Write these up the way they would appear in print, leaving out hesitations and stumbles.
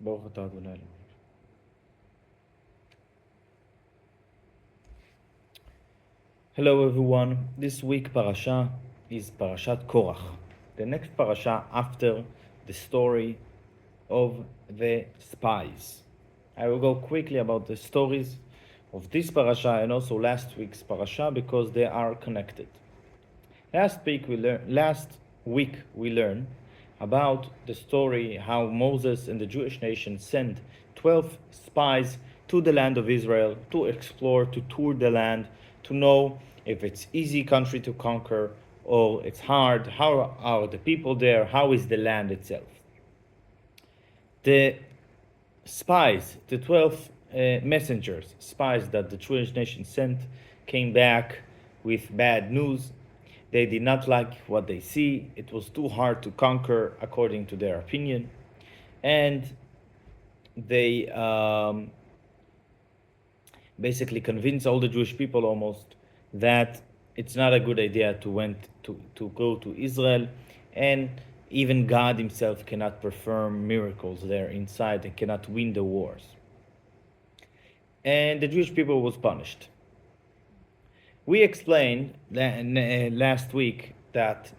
ברוך אתה אדוני אלוהינו. Hello everyone. This week parasha is Parashat Korach, the next parasha after the story of the spies. I will go quickly about the stories of this parasha and also last week's parasha because they are connected. Last week we learned about the story how Moses and the Jewish nation sent 12 spies to the land of Israel to explore, to tour the land, to know if it's easy country to conquer or it's hard, how are the people there, how is the land itself. The spies, the 12 messengers, spies that the Jewish nation sent, came back with bad news. They did not like what they see. It was too hard to conquer, according to their opinion. And they basically convinced all the Jewish people almost that it's not a good idea to go to Israel, and even God himself cannot perform miracles there inside and cannot win the wars. And the Jewish people was punished. We explained last week that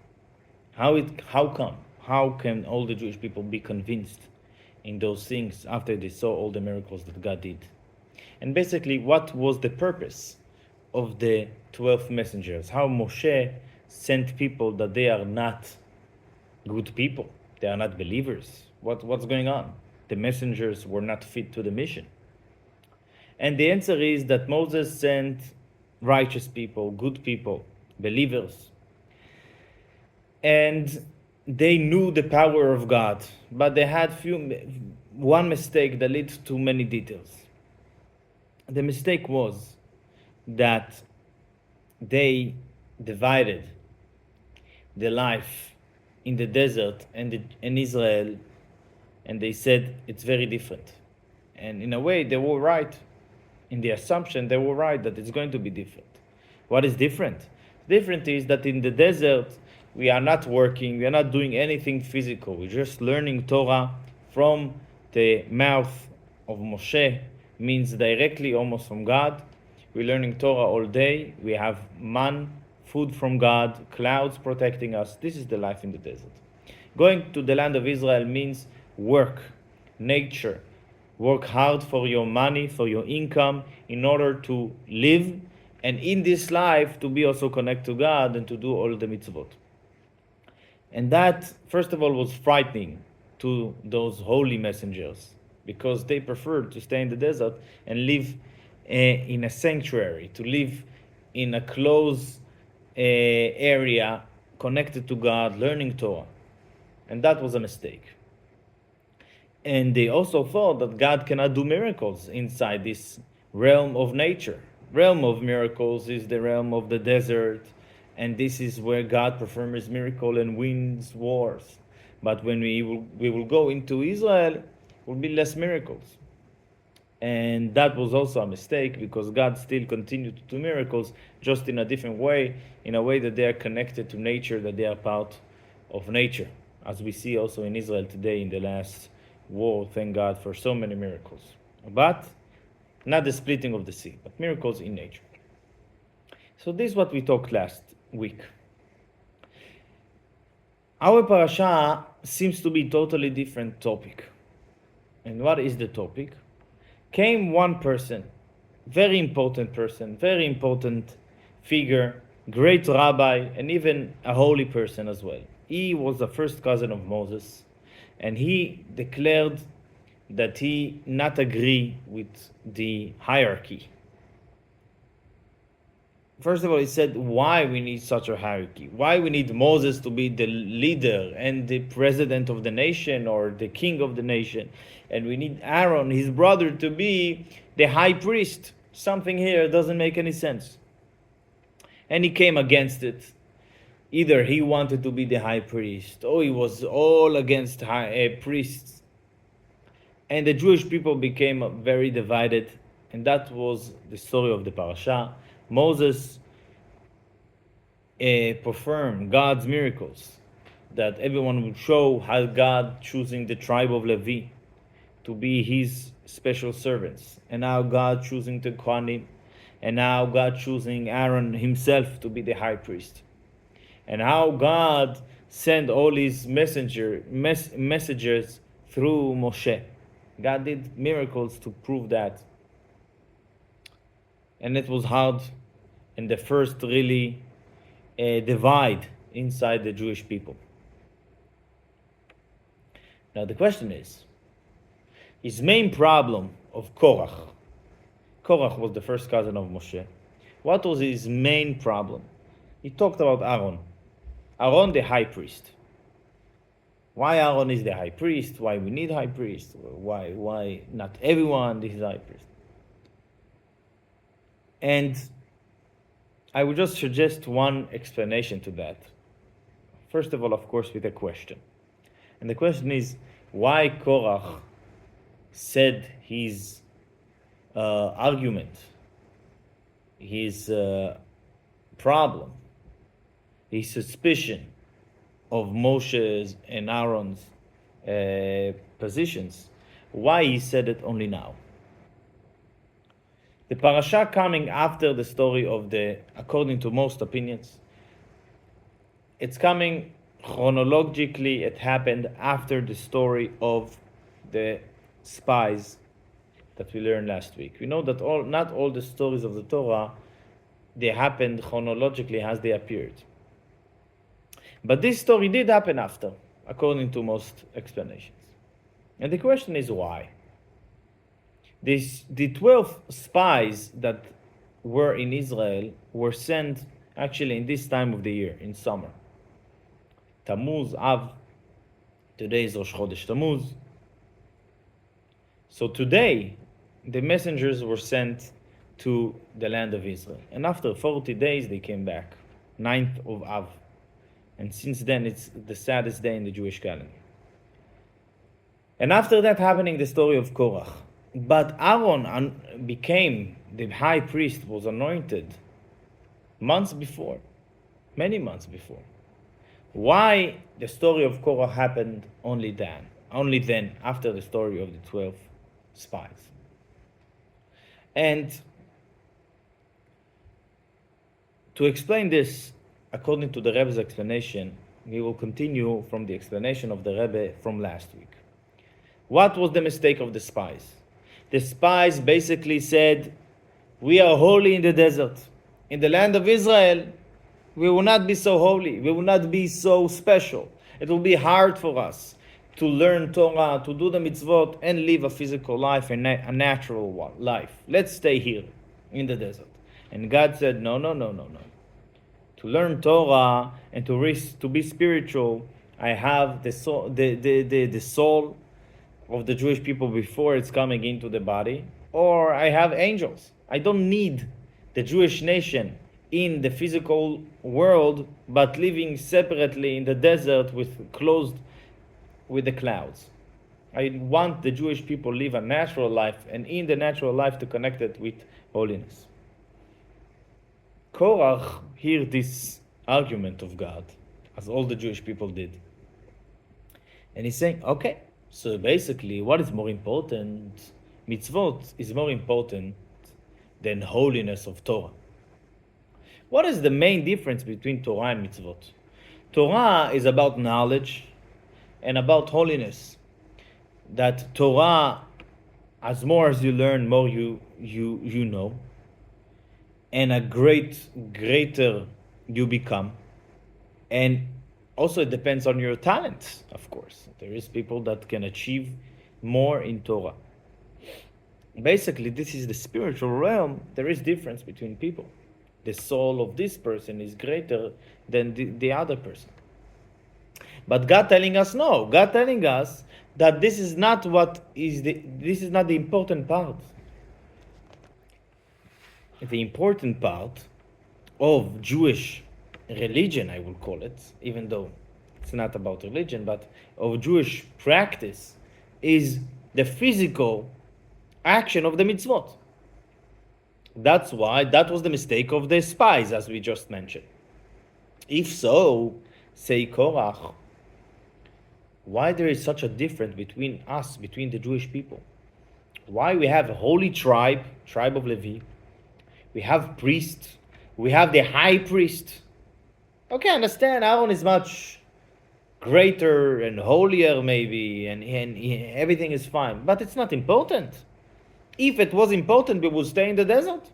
how can all the Jewish people be convinced in those things after they saw all the miracles that God did? And basically, what was the purpose of the 12 messengers? How Moshe sent people that they are not good people, they are not believers. What's going on? The messengers were not fit to the mission. And the answer is that Moses sent righteous people, good people, believers. And they knew the power of God, but they had one mistake that led to many details. The mistake was that they divided the life in the desert and in Israel, and they said it's very different. And in a way, they were right. In the assumption, they were right that it's going to be different. What is different? Different is that in the desert, we are not working, we are not doing anything physical. We're just learning Torah from the mouth of Moshe, means directly almost from God. We're learning Torah all day. We have man, food from God, clouds protecting us. This is the life in the desert. Going to the land of Israel means work, nature. Work hard for your money, for your income, in order to live, and in this life to be also connected to God and to do all the mitzvot. And that, first of all, was frightening to those holy messengers, because they preferred to stay in the desert and live in a sanctuary, to live in a closed area connected to God, learning Torah. And that was a mistake. And they also thought that God cannot do miracles inside this realm of nature. Realm of miracles is the realm of the desert, and this is where God performs miracles and wins wars. But when we will go into Israel, there will be less miracles. And that was also a mistake, because God still continued to do miracles, just in a different way, in a way that they are connected to nature, that they are part of nature, as we see also in Israel today in the last war. Thank God for so many miracles. But not the splitting of the sea, but miracles in nature. So this is what we talked last week. Our parasha seems to be totally different topic. And what is the topic? Came one person, very important figure, great rabbi, and even a holy person as well. He was the first cousin of Moses, and he declared that he not agree with the hierarchy. First of all, he said, why we need such a hierarchy? Why we need Moses to be the leader and the president of the nation or the king of the nation? And we need Aaron, his brother, to be the high priest. Something here doesn't make any sense. And he came against it. Either he wanted to be the high priest, or he was all against priests. And the Jewish people became very divided. And that was the story of the parasha. Moses performed God's miracles, that everyone would show how God choosing the tribe of Levi to be his special servants, and now God choosing the Kohanim, and now God choosing Aaron himself to be the high priest, and how God sent all his messengers through Moshe. God did miracles to prove that. And it was hard, and the first really divide inside the Jewish people. Now the question is, his main problem of Korach was the first cousin of Moshe. What was his main problem? He talked about Aaron the high priest. Why Aaron is the high priest? Why we need high priest? Why not everyone is high priest? And I would just suggest one explanation to that. First of all, of course, with a question. And the question is, why Korach said his argument, his problem, his suspicion of Moshe's and Aaron's positions, why he said it only now? The parasha coming after the story of according to most opinions, it's coming chronologically. It happened after the story of the spies that we learned last week. We know that not all the stories of the Torah, they happened chronologically as they appeared. But this story did happen after, according to most explanations. And the question is why? The 12 spies that were in Israel were sent actually in this time of the year, in summer. Tammuz, Av, today is Rosh Chodesh Tammuz. So today, the messengers were sent to the land of Israel. And after 40 days, they came back, 9th of Av. And since then, it's the saddest day in the Jewish calendar. And after that happening, the story of Korach. But Aaron became the high priest, was anointed months before, many months before. Why the story of Korach happened only then, after the story of the 12 spies? And to explain this, according to the Rebbe's explanation, we will continue from the explanation of the Rebbe from last week. What was the mistake of the spies? The spies basically said, we are holy in the desert. In the land of Israel, we will not be so holy. We will not be so special. It will be hard for us to learn Torah, to do the mitzvot, and live a physical life, a natural life. Let's stay here in the desert. And God said, no. To learn Torah and to be spiritual, I have the soul of the Jewish people before it's coming into the body, or I have angels. I don't need the Jewish nation in the physical world, but living separately in the desert closed with the clouds. I want the Jewish people live a natural life, and in the natural life to connect it with holiness. Korach heard this argument of God, as all the Jewish people did. And he's saying, okay, so basically, what is more important? Mitzvot is more important than holiness of Torah. What is the main difference between Torah and mitzvot? Torah is about knowledge and about holiness. That Torah, as more as you learn, more you know, and greater you become. And also it depends on your talents, of course. There is people that can achieve more in Torah. Basically, this is the spiritual realm. There is difference between people. The soul of this person is greater than the other person. But God telling us no. God telling us that this is not this is not the important part. The important part of Jewish religion, I will call it, even though it's not about religion, but of Jewish practice, is the physical action of the mitzvot. That's why that was the mistake of the spies, as we just mentioned. If so, say Korach, why there is such a difference between us, between the Jewish people. Why we have a holy tribe of Levi. We have priests. We have the high priest. Okay, I understand Aaron is much greater and holier maybe, and everything is fine. But it's not important. If it was important, we would stay in the desert.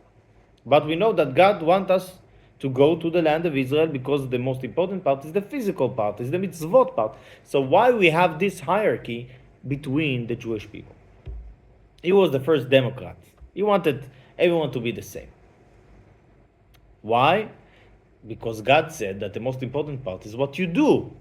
But we know that God wants us to go to the land of Israel because the most important part is the physical part, is the mitzvot part. So why we have this hierarchy between the Jewish people? He was the first Democrat. He wanted everyone to be the same. Why? Because God said that the most important part is what you do.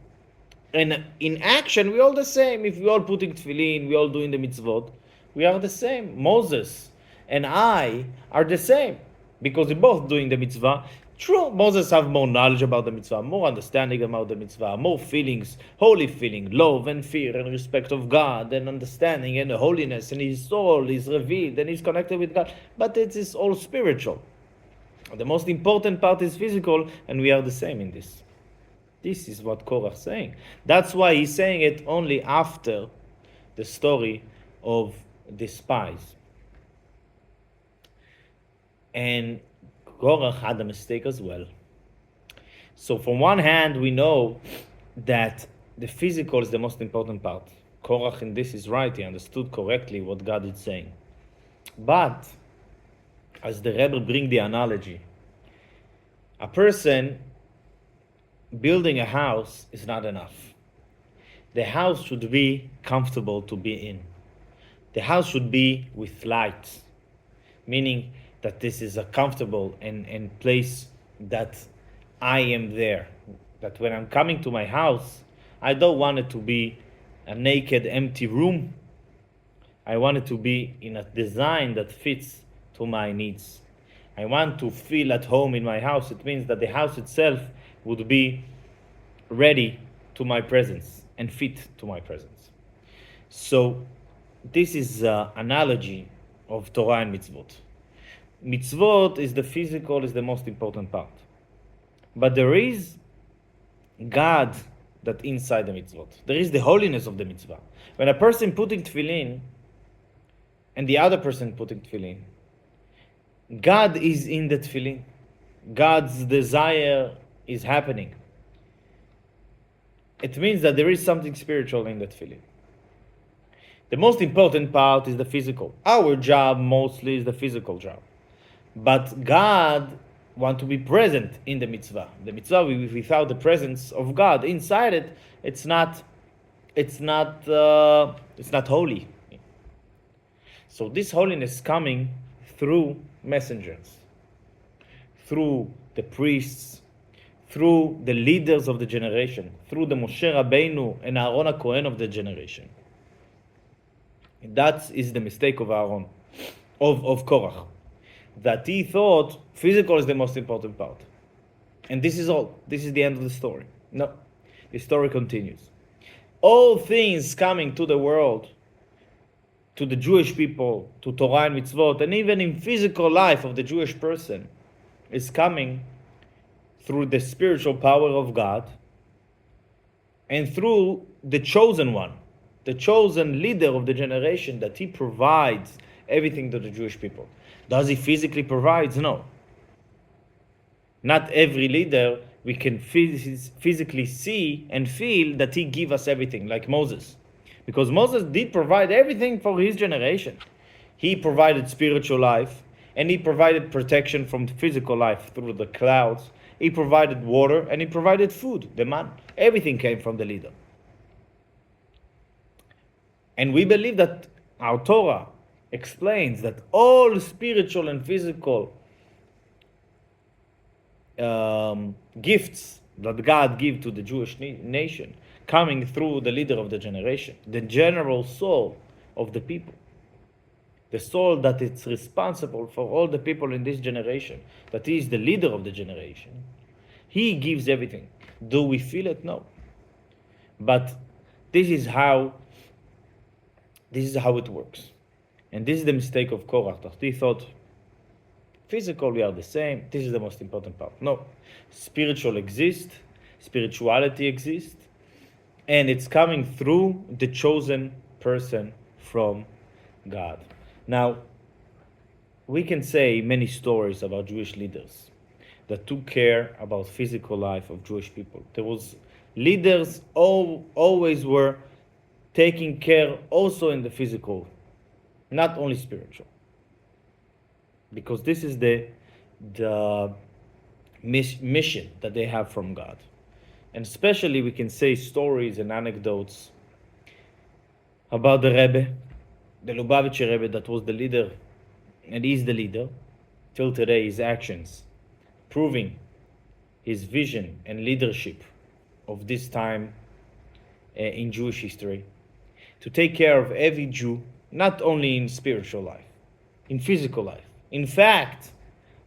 And in action, we're all the same. If we're all putting tefillin, we're all doing the mitzvot, we are the same. Moses and I are the same because we're both doing the mitzvah. True, Moses have more knowledge about the mitzvah, more understanding about the mitzvah, more feelings, holy feeling, love and fear and respect of God and understanding and holiness, and his soul is revealed and he's connected with God. But it is all spiritual. The most important part is physical, and we are the same in this. This is what Korach is saying. That's why he's saying it only after the story of the spies. And Korach had a mistake as well. So from one hand, we know that the physical is the most important part. Korach in this is right. He understood correctly what God is saying. But, as the Rebbe bring the analogy, a person building a house is not enough. The house should be comfortable to be in. The house should be with light, meaning that this is a comfortable and place that I am there. That when I'm coming to my house, I don't want it to be a naked, empty room. I want it to be in a design that fits to my needs. I want to feel at home in my house. It means that the house itself would be ready to my presence and fit to my presence. So this is an analogy of Torah and mitzvot. Mitzvot is the physical, is the most important part. But there is God that inside the mitzvot. There is the holiness of the mitzvah. When a person putting tefillin and the other person putting tefillin, God is in the tefillin. God's desire is happening. It means that there is something spiritual in the tefillin. The most important part is the physical. Our job mostly is the physical job. But God wants to be present in the mitzvah. The mitzvah, without the presence of God inside it, it's not holy. So this holiness is coming through messengers, through the priests, through the leaders of the generation, through the Moshe Rabbeinu and Aaron HaKohen of the generation. That is the mistake of Aaron, of Korach, that he thought physical is the most important part. And this is all. This is the end of the story. No, the story continues. All things coming to the world, to the Jewish people, to Torah and mitzvot, and even in physical life of the Jewish person, is coming through the spiritual power of God and through the chosen one, the chosen leader of the generation, that he provides everything to the Jewish people. Does he physically provide? No. Not every leader we can physically see and feel that he gives us everything, like Moses. Because Moses did provide everything for his generation. He provided spiritual life, and he provided protection from physical life through the clouds. He provided water, and he provided food, the man. Everything came from the leader. And we believe that our Torah explains that all spiritual and physical gifts that God gave to the Jewish nation coming through the leader of the generation, the general soul of the people, the soul that is responsible for all the people in this generation, that he is the leader of the generation. He gives everything. Do we feel it? No. But this is how it works. And this is the mistake of Korach, that he thought physical, we are the same. This is the most important part. No. Spiritual exists. Spirituality exists. And it's coming through the chosen person from God. Now, we can say many stories about Jewish leaders that took care about physical life of Jewish people. There was leaders always were taking care also in the physical, not only spiritual, because this is the mission that they have from God. And especially we can say stories and anecdotes about the Rebbe, the Lubavitcher Rebbe, that was the leader and is the leader till today. His actions proving his vision and leadership of this time in Jewish history, to take care of every Jew, not only in spiritual life, in physical life. In fact,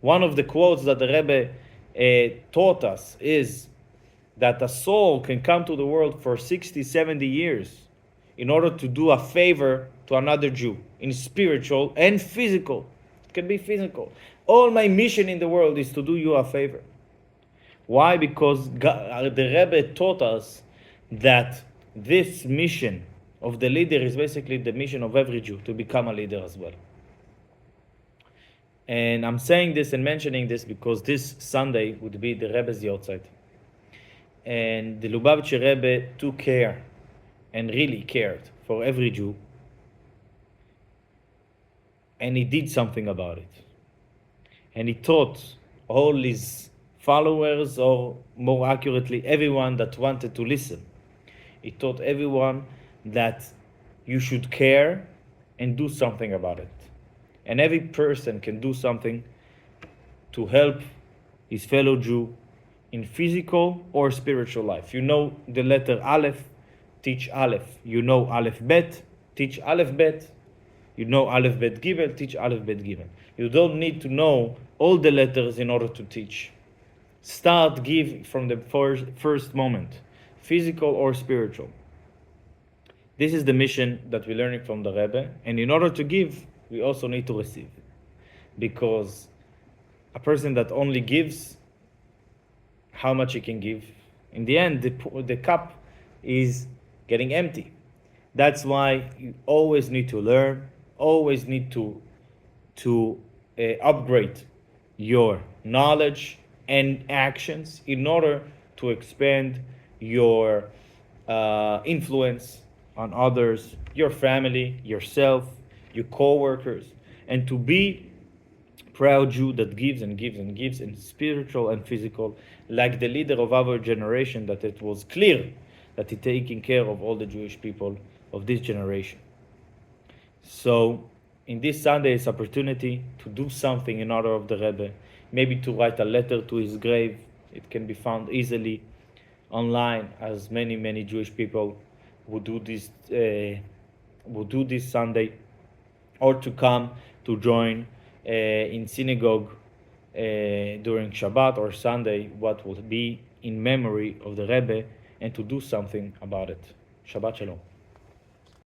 one of the quotes that the Rebbe taught us is that a soul can come to the world for 60, 70 years in order to do a favor to another Jew in spiritual and physical. It can be physical. All my mission in the world is to do you a favor. Why? Because God, the Rebbe taught us that this mission of the leader is basically the mission of every Jew, to become a leader as well. And I'm saying this and mentioning this because this Sunday would be the Rebbe's Yortzeit. And the Lubavitcher Rebbe took care and really cared for every Jew. And he did something about it. And he taught all his followers, or more accurately, everyone that wanted to listen. He taught everyone that you should care and do something about it. And every person can do something to help his fellow Jew in physical or spiritual life. You know the letter Aleph, teach Aleph. You know Aleph Bet, teach Aleph Bet. You know Aleph Bet Gimel, teach Aleph Bet Gimel. You don't need to know all the letters in order to teach. Start, give from the first moment, physical or spiritual. This is the mission that we're learning from the Rebbe. And in order to give, we also need to receive. Because a person that only gives, how much he can give, in the end, the cup is getting empty. That's why you always need to learn, always need to upgrade your knowledge and actions in order to expand your influence on others, your family, yourself, your co-workers, and to be proud Jew that gives and gives and gives in spiritual and physical, like the leader of our generation, that it was clear that he's taking care of all the Jewish people of this generation. So in this Sunday's opportunity to do something in honor of the Rebbe, maybe to write a letter to his grave. It can be found easily online, as many Jewish people would do this Sunday, or to come to join in synagogue during Shabbat or Sunday, what will be in memory of the Rebbe, and to do something about it. Shabbat Shalom.